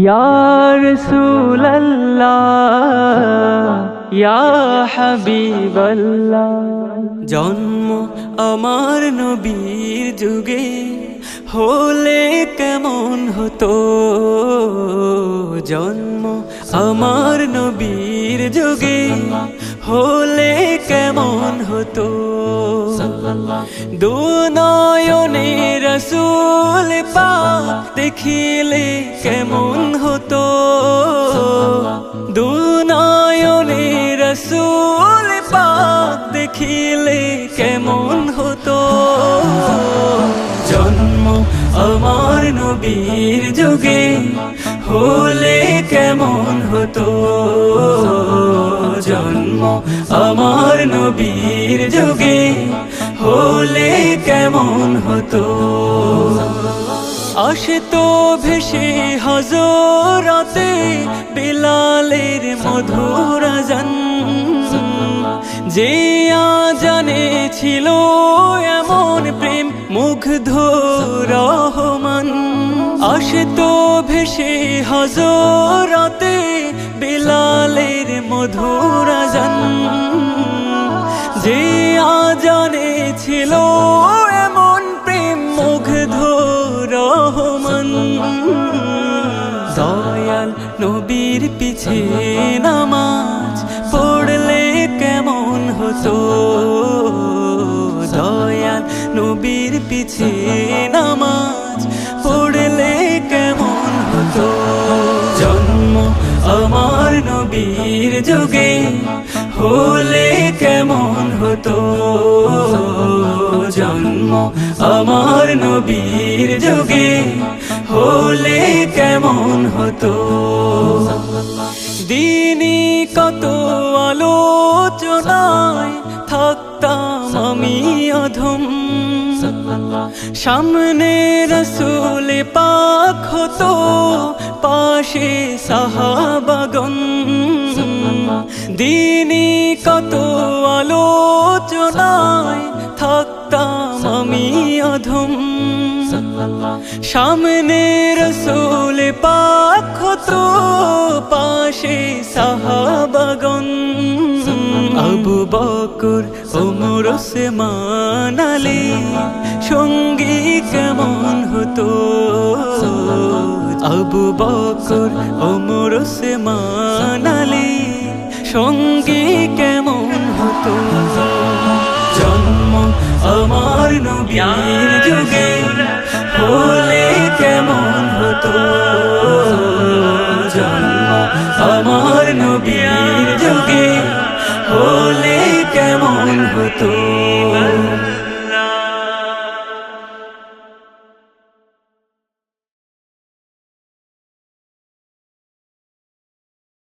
ইয়া রাসূলুল্লাহ ইয়া হাবিবাল্লাহ। জন্ম আমার নবীর যুগে হলে কেমন হতো, জন্ম আমার নবীর যুগে হলে কেমন হতো। দুনয়নে রাসূল পাক দেখিলে কেমন হতো, দুনয়নে রাসূল পাক দেখিলে কেমন হতো। জন্ম আমার নবীর যুগে হলে কেমন হতো, জন্ম আমার নবীর যুগে হলে কেমন হতো। আসতো ভেসে হযরতে বিলালের মধুর আযান, যে আযানে ছিল এমন প্রেম মুগ্ধ রহমান। আসতো ভেসে হযরতে বিলালের মধুর আযান, যে আযানে ছিল এমন প্রেম মুগ্ধ রহমান। দয়াল নবীর পিছে নামাজ পড়লে কেমন হতো, দয়াল নবীর পিছে নামাজ পড়লে কেমন হতো। জন্ম আমার নবীর যুগে হলে কেমন হতো, জন্ম আমার নবীর যুগে হলে কেমন হতো। দিনই কত আলোচনায় থাকতাম আমি অধম, সামনে রাসূল পাক হতো পাশে সাহাবাগণ। দিনই কত আলোচনায় থাকতাম আমি অধম, সামনে রাসূল পাক হতো পাশে সাহাবাগণ। আবু বকর ওমর ওসমান আলী সঙ্গী কেমন হতো, আবু বকর ওমর ওসমান আলী সঙ্গী কেমন হতো। জন্ম আমার নবীর যুগে হলে কেমন হতো, জন্ম আমার নবীর যুগে হলে কেমন হতো।